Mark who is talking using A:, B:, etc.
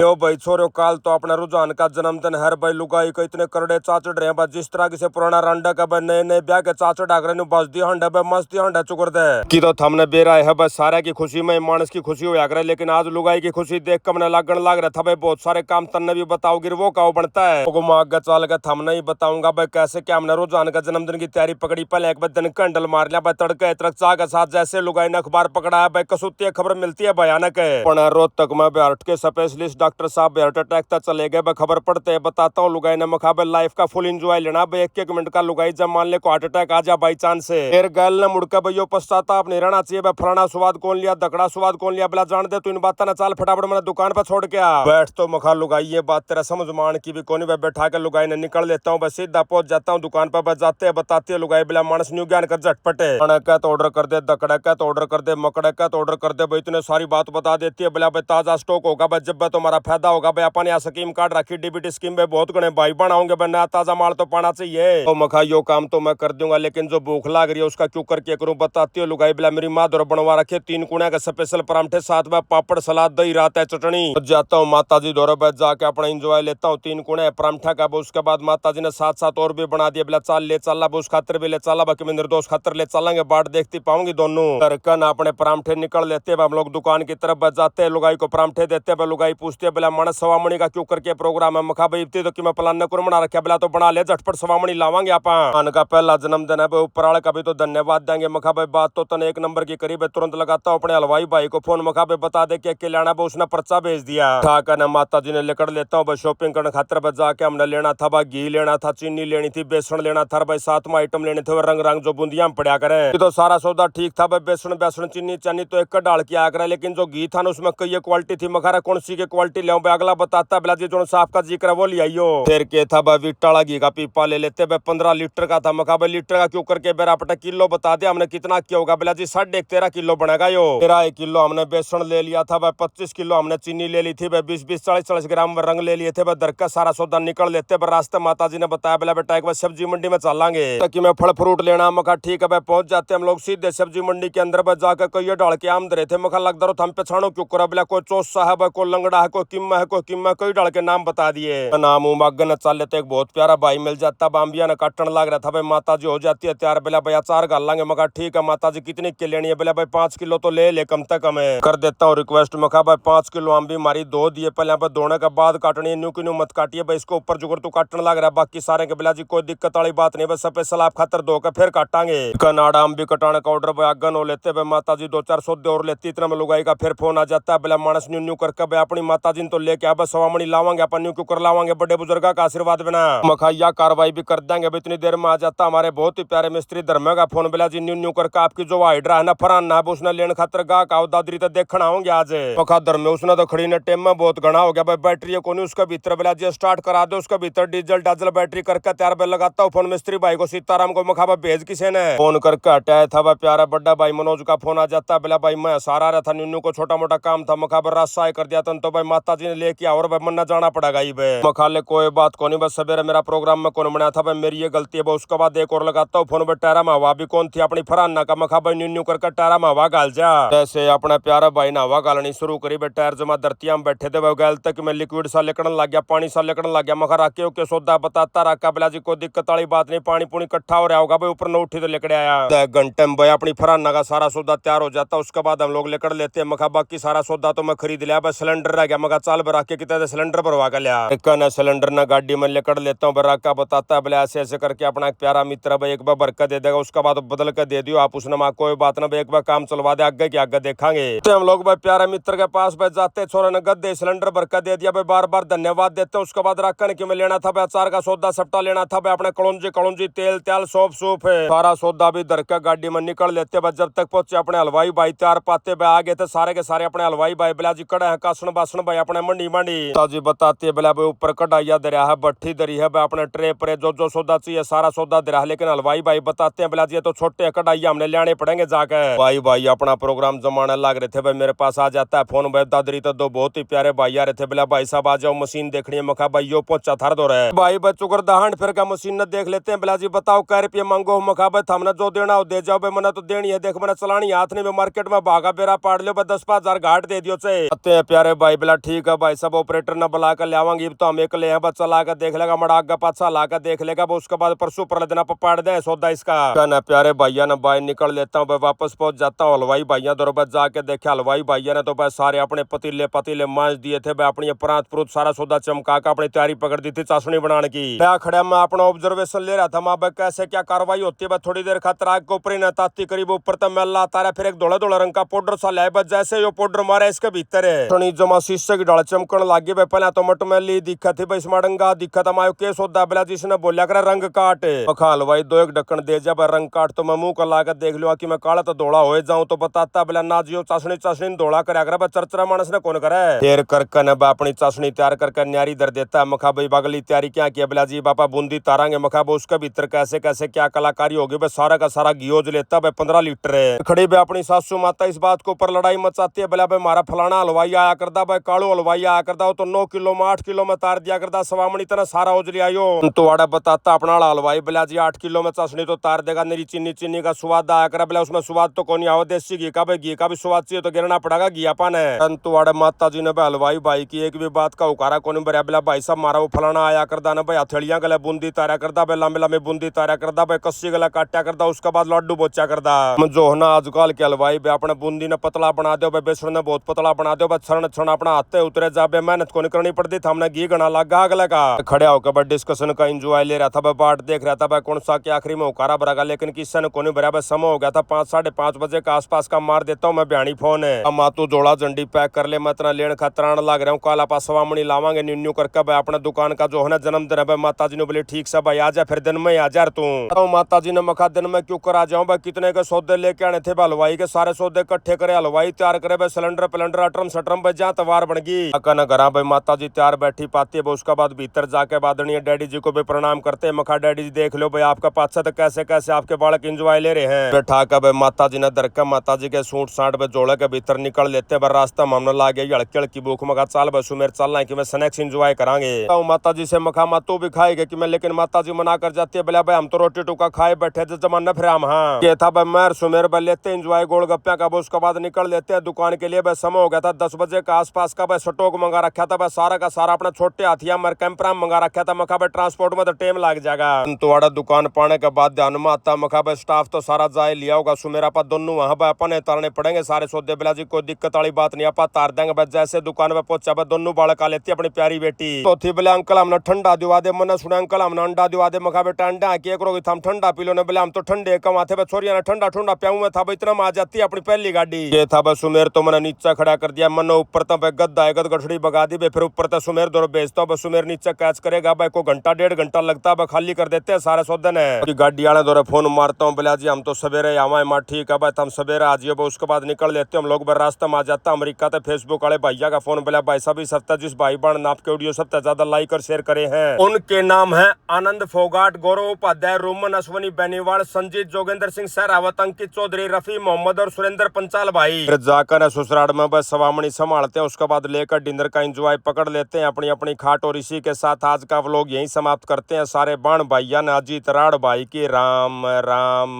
A: यो भाई छोरो काल तो अपने रुझान का जन्मदिन हर भाई लुगाई को इतने करड़े चाचड़ रहे हैं जिस तरह से पुराना रंडा का भाई नए नए ब्याह के चाचड़ डाक रहे बस दी हंडा भाई मस्ती हंडा चुकर दे की तो हमने बेरा है बस सारे की खुशी में मानस की खुशी हुआ करे, लेकिन आज लुगाई की खुशी देख कर मैंने लगन लग रहा था भाई बहुत सारे काम तन्ने भी बताओगे वो का बनता है तो आगे चल के थमने ही बताऊंगा भाई कैसे क्या हमने रुझान का जन्मदिन की तैयारी पकड़ी। पहले एक दिन कैंडल मार लिया भाई तड़के तरक चाह के साथ जैसे लुगाई ने अखबार पकड़ा है भाई कसुती खबर मिलती है भयानक है। रोज तक मैं हार्ट के स्पेशलिस्ट डॉक्टर साहब हार्ट अटैक तक चले गए भाई खबर पड़ते हैं बताता हूँ लुगाई ने मखाबे लाइफ का फुल एंजॉय लेना भाई एक एक मिनट का लुगाई जब मान ले को हार्ट अटैक आ जा बाई चांस से फिर गैल ने मुड़कर भाई पश्चाताप नहीं रहना चाहिए भाई फलाना स्वाद कौन लिया दकड़ा स्वाद कौन लिया बिला जान दे तू इन बात ना चाल फटाफट मैंने दुकान पर छोड़ के आ बैठ तो मखा लुगाई ये बात तेरा समझ मान की भी कोनी बैठा के लुगाई ने निकल लेता हूँ बस सीधा पहुंच जाता हूँ दुकान पर बजाते हैं बताते हैं लुगाई बिला मानस न्यू ज्ञान कर झटपटे का तो ऑर्डर कर दे दकड़ा का तो ऑर्डर कर दे मकड़ा का तो ऑर्डर कर दे भाई इतने सारी बात बता देती है बिला भाई ताजा स्टॉक होगा भाई जब तुम्हारा फायदा होगा भाई अपन यहाँ स्कीम कार्ड रखी डीबीटी स्कीम में बहुत गणे भाई बनाओगे भाई नया ताजा माल तो पाना चाहिए तो मखा यो काम तो मैं कर दूंगा, लेकिन जो भूख लाग रही है उसका क्यों करके करूं बताती हो लुगाई बिला मेरी माँ दौर बनवा रखे 3 कुणा का स्पेशल परांठे साथ में पापड़ सलाद दही रात है चटनी जाता हूँ माता जी दौरे बैठ जाके अपना इंजॉय लेता हूँ 3 कुणे परांठा का उसके बाद माता जी ने साथ साथ और भी बना दिया बिला चाल ले चला उस खातर भी ले चला बाकी मैं निर्दोष खातर ले चलेंगे बाट देखती पाऊंगी दोनों करकन अपने परांठे निकल लेते हम लोग दुकान की तरफ बच जाते हैं लुगाई को परांठे देते हैं लुगाई पूछते है बिला मानस सवामणी का क्यों करके प्रोग्राम है मखा भाई तो कि मैं प्लान न बना रखा बिला तो बना ले झटपट सवामणी लावांगे अपन का पहला जन्मदिन है भाई ऊपर वाले का भी तो धन्यवाद देंगे मखा भाई बात तो तने एक नंबर की करीब है तुरंत लगाता हूँ अपने हलवाई भाई को फोन मखा भाई बता दे के लाना उसने पर्चा भेज दिया ठाकर माता जी ने लेकर लेता हूँ भाई शॉपिंग करने खातर बस जाके हमने लेना था भाई घी लेना था चीनी लेनी थी बेसन लेना था भाई 7वां आइटम लेने थे रंग रंग जो बूंदिया में पड़ा करे तो सारा सौदा ठीक था भाई बेसन बेसन चीनी चीनी तो एक डाल के आया करे, लेकिन जो घी था ना उसमें कई क्वालिटी थी मखा कौन सी की क्वालिटी ले अगला बताता बिला जी जो साफ का जिक्र वो ले आइयो फिर के था भाई विटाला घी का पीपा ले लेते भाई 15 लीटर का था मखा भाई लीटर का क्यों करके बेरा पटा किलो बता दिया हमने कितना क्या होगा बिला जी 13.5 किलो बनेगा यो तेरा 1 किलो हमने बेसन ले लिया था भाई 25 किलो हमने चीनी ले ली थी भाई 20-20 40-40 ग्राम रंग ले लिए थे भाई दर का सारा सौदा निकल लेते भाई रास्ते माता जी ने बताया बिला बेटा एक बार सब्जी मंडी में चलांगे ताकि मैं फल फ्रूट लेना मखा ठीक है भाई पहुंच जाते हम लोग सीधे सब्जी मंडी के अंदर भाई जाकर कोई डाल के आम दे थे मखा लगता रहो हम पे छाणो क्यों करा बिला कोई चौसा है भाई कोई लंगड़ा है कोई किम्मा है कोई किम्मा कोई डाल के नाम बता दिए नाम उमागन चल लेते एक बहुत प्यारा भाई मिल जाता बाम्बिया ने काटन लग रहा था भाई माता जी हो जाती है तैयार बिला भाई अचार गाल लांगे मखा ठीक है माता जी कितनी के लेनी है बिला भाई 5 किलो तो ले कम से कम कर देता हूँ रिक्वेस्ट मखा भाई 5 किलो आम भी मारी 2 दिए पहले भाई धोने के बाद काटनी है न्यू की न्यू मत काटिए भाई इसको ऊपर जुगर तू काटने लग रहा है बाकी सारे के बिला जी कोई दिक्कत वाली बात नहीं बस स्पेशल आप खातर धो के फिर काटांगे कनाडा आम भी कटाने का ऑर्डर भाई आगन हो लेते भाई माता जी 2-4 सौदे और लेती इतना में लुगाई का फिर फोन आ जाता है बिला मानस न्यू न्यू करके भाई अपनी माता जी तो लेके आ बस सवामणी लावांगे अपन न्यू क्यों कर लावांगे बड़े बुजुर्ग का आशीर्वाद बिना मखाइया कार्रवाई भी कर देंगे इतनी देर में आ जाता हमारे बहुत ही प्यारे मिस्त्री धर्म का फोन बिला जी न्यू न्यू करके आपकी जो हाइड्रा है ना फरान ना उसने लेने खातर गा का दादरी तो देखना होंगे आज मखा धर्म उसने तो खड़ी ने टेम में बहुत घना हो गया भाई बैटरी को नहीं उसका भीतर बिला जी स्टार्ट करा दो उसका भीतर डीजल डाजल बैटरी करके तैयार बिल लगाता हूँ फोन मिस्त्री भाई को सीताराम को मखा भेज किसी ने फोन करके हटाया था भाई प्यारा बड़ा भाई मनोज का फोन आ जाता बिला भाई मैं सारा रहा था न्यू को छोटा मोटा काम था मखा पर रास्ता कर दिया तो भाई माता जी ने लेके और भाई मन्ना जाना पड़ेगा मखा ले कोई बात को नहीं बस सवेरे मेरा प्रोग्राम में कौन बनाया था भाई मेरी ये गलती है उसके बाद एक और लगाता हूँ फोन पर टायरा में हवा भी कौन थी अपनी फराना का मखा भाई न्यू करके टायरा में हवा गाल जा जैसे अपना प्यारा भाई ने हवा गालनी शुरू करी भाई टायर जमा धरतिया में बैठे थे गैल तक मैं लिक्विड सा लेकड़न लग गया पानी सा लेकड़न लग गया मखा राके के सौदा बताता रखा बिला जी कोई दिक्कत वाली बात नहीं पानी पुनी इकट्ठा हो रहा होगा भाई ऊपर न उठी तो लेकर आया घंटे में भाई अपनी फराना का सारा सौदा तैयार हो जाता उसके बाद हम लोग लेकर लेते हैं मखा बाकी सारा सौदा तो मैं खरीद लिया बस सिलेंडर रह गया मखा चाल भरा के कितने सिलेंडर भरवा कर लिया सिलेंडर ना गाड़ी में लेकर लेता हूँ बरा का बताता है बोले ऐसे ऐसे करके अपना एक प्यारा मित्र भाई एक बार भरकर दे देगा उसके बाद बदल कर दे दियो आप उसने माँ कोई बात ना भाई एक बार काम चलवा दे आगे की आगे देखांगे तो हम लोग भाई प्यारा मित्र के पास भाई जाते छोरे ने गद्दे सिलेंडर भरकर दे दिया भाई बार बार धन्यवाद देते उसके बाद रखने की में लेना था भाई अचार का सौदा सट्टा लेना था भाई अपने कलौंजी तेल त्याल सोप सूप है सारा सौदा भी धर कर गाड़ी में निकल लेते भाई जब तक पहुंचे अपने हलवाई भाई तैयार पाते भाई आगे थे सारे के सारे अपने हलवाई भाई बिला जी कड़ा है कासन बासन भाई अपने मंडी ताजी बताती है बिला भाई ऊपर कढ़ाइया दरिया है भट्ठी दरी है भाई अपने ट्रे पर जो सौदा चाहिए सारा सौदा दरिया है, लेकिन हलवाई भाई बताते हैं बिला जी तो छोटे कढ़ाइया हमने लेने पड़ेंगे जाकर भाई अपना प्रोग्राम जमाने लग रहे थे भाई मेरे पास आ जाता है फोन भाई दादरी तो 2 बहुत ही प्यारे भाई आ रहे थे बिला भाई साहब आ जाओ मशीन देखनी है मखा भाई यो पोचा थार दो रहे भाई बच्चों को दहाड़ फिर का मशीन न देख लेते हैं बिला जी बताओ क्या रुपये मांगो मखा भाई हमने जो देना हो दे जाओ भाई मैंने तो देनी है देख मैंने चलानी हाथ नहीं मार्केट में भागा बेरा पाड़ लो 10-5 हजार घाट दे दियो से प्यारे भाई बिला ठीक है भाई सब ऑपरेटर न बुला कर लावांगे तो हम एक ले हैं बस चला कर देख लेगा मड़ा आगे पाछा ला कर देख लेगा उसके बाद परसों पर देना पड़ दे सौदा इसका कहना प्यारे भैया ने भाई निकल लेता हूँ वापस पहुंच जाता हूँ हलवाई भैया दो बस जाके देखे हलवाई भैया ने तो भाई सारे अपने पतीले पतीले मांझ दिए थे भाई अपनी प्रांत प्रूत सारा सौदा चमका कर अपनी तैयारी पकड़ दी थी चाशनी बनाने की क्या खड़ा मैं अपना ऑब्जर्वेशन ले रहा था मैं भाई कैसे क्या कार्रवाई होती है थोड़ी देर खातर आग के ऊपर ही ताती करीब ऊपर तक मैल लाता रहा फिर एक धोला धोला रंग का पाउडर सा लाए बस जैसे जो पाउडर मारा इसके भीतर है जमा शीशे की ढाल चमकन लागी भाई पहले तो मट मैली दिखा थी भाई इसमें दिखा था मायो केस होता बेला जिसने बोलिया कर रंग काट पखा हलवाई दो एक ढक्कन दे जा रंग काट तो मैं मुंह का लाकर देख लूँ कि मैं काला तो धोला हो जाऊं तो बताता बेला ना जियो चाशनी चाशनी धोला कर चरचरा मानस ने कौन करे फिर करके न अपनी चाशनी तैयार करके न्यारी दर देता है मखा भाई बगली तैयारी क्या किया बेला जी बापा बूंदी तारांगे मखा उसके भीतर कैसे कैसे क्या कलाकारी होगी भाई सारा का सारा घियोज लेता भाई 15 लीटर है खड़ी भाई अपनी सासू माता इस बात के ऊपर लड़ाई मचाती है बोला भाई हमारा फलाना हलवाई आया करता भाई कालू हलवाई आया करता हो तो 9 किलो में 8 किलो में तार दिया करता सवामणी तरह सारा उजली आयो तो आड़ा बताता अपना हलवाई बोला जी 8 किलो में चाशनी तो तार देगा मेरी चीनी चीनी का स्वाद आया कर बोला उसमें स्वाद तो कौन आओ देसी घी का भाई घी का भी स्वाद चाहिए तो गिरना पड़ेगा घी अपन है तो आड़े माता जी ने हलवाई भाई की एक भी बात का उकारा कौन भरिया बोला भाई साहब मारा वो फलाना आया करता ना भाई हथेलियां गले बूंदी तारा करता भाई लंबे लंबे बूंदी तारा करता भाई कस्सी गला काटा करता उसके बाद लड्डू बोचा करता जो है ना आजकल के हलवाई भाई अपने बूंदी ने पतला बना दो भाई बेसन ने बहुत पतला बना दो भाई क्षण क्षण अपना हाथे उतरे जा भाई मेहनत को नहीं करनी पड़ती था हमने घी गना लगा अगले का खड़े होकर भाई डिस्कशन का एंजॉय ले रहा था भाई बाट देख रहा था भाई कौन सा के आखिरी में उकारा भरागा लेकिन किसी ने को नहीं भरा भाई समय हो गया था 5-5:30 बजे के आसपास का मार देता हूँ मैं बयानी फोन है अब मातू जोड़ा झंडी पैक कर ले मैं इतना लेन खतरान लग रहा हूँ काला पास सवामणी लावांगे न्यू करके भाई अपने दुकान का जो है ना जन्मदिन है भाई माता जी ने बोले ठीक से भाई आ जा फिर दिन में आ जा तू माता जी ने मखा दिन में क्यों कर आ जाऊं भाई कितने के सौदे लेके आने थे हलवाई के सारे सौदे इकट्ठे करे हलवाई तैयार करे भाई सिलेंडर पिलेंडर अटरम सटरम भाई जहाँ तवार बन गई न घर भाई माता जी तैयार बैठी पाती है उसके बाद भीतर जाके बादनीय डैडी जी को भी प्रणाम करते हैं मखा डैडी जी देख लो भाई आपका पाछा तो कैसे कैसे आपके बालक इंजॉय ले रहे हैं बैठा कर भाई माता जी ने दरका माता जी के सूट साट में जोड़े के भीतर निकल लेते हैं रास्ता में हमने लागे हड़की हड़की भूख मखा चाल बसु मेरे चलना कि मैं स्नैक्स इंजॉय करांगे तो माता जी से मखा तू भी खाएगी कि मैं लेकिन माता जी मना कर जाती है बोला भाई हम तो रोटी टुका खाए बैठे थे जमाना फिर हम हाँ ये था भाई मैं सुमेर भाई लेते इंजॉय गोलगप्पे का उसके बाद निकल लेते हैं दुकान के लिए भाई समय हो गया था 10 बजे के आसपास का भाई स्टॉक मंगा रखा था भाई सारा का सारा अपना छोटे हाथिया मर कैंपरा मंगा रखा था मखा भाई ट्रांसपोर्ट में तो टाइम लग जाएगा तो आड़ा दुकान पाने के बाद ध्यान में आता मखा भाई स्टाफ तो सारा जाए लिया होगा सुमेरा पा दोनों वहां भाई अपने तारने पड़ेंगे सारे सौदे बिला जी कोई दिक्कत वाली बात नहीं आप तार देंगे भाई जैसे दुकान पे पहुंचा भाई दोनों बालक आ लेती अपनी प्यारी बेटी तो थी बोले अंकल हमने ठंडा दिवा दे मैंने सुना अंकल हमने अंडा दिवा दे मखा बेटा अंडा की करोगे हम ठंडा पी लो ने बोले हम तो ठंडे कमा थे छोरिया ने ठंडा ठंडा प्याऊ में था भाई इतना में आ जाती है अपनी पहली गाड़ी ये था भाई सुमेर तो मैंने नीचे खड़ा कर दिया मनो ऊपर तक भाई गद्दा है गठड़ी भगा दी फिर ऊपर तक सुमेर दौर भेजता भाई सुमेर नीचे कैच करेगा भाई को घंटा 1.5 घंटा लगता है खाली कर देते हैं सारे सौदे ने गाड़ी वाले दौरे फोन मारता हूँ बोला जी हम तो सवेरे आवा माँ ठीक है भाई हम सवेरे आ जाइए उसके बाद निकल लेते हम लोग रास्ते में आ जाता अमेरिका तो फेसबुक वाले भैया का फोन बोला भाई साहब इस हफ्ते जिस भाई बहन आपके वीडियो सबसे ज्यादा लाइक और शेयर करे हैं उनके नाम है आनंद फोगाट गौरव उपाध्याय रोमन अश्वनी बेनीवाल संजीत जोगेंद्र सिंह सहरावत अंकित चौधरी रफी मोहम्मद और सुरेंद्र पंचाल भाई फिर जाकर ससुराल में बस सवामणी संभालते हैं उसके बाद लेकर डिनर का एंजॉय पकड़ लेते हैं अपनी अपनी खाट और इसी के साथ आज का व्लॉग यहीं समाप्त करते हैं सारे बाण भाइया ने अजीत राड़ भाई की राम राम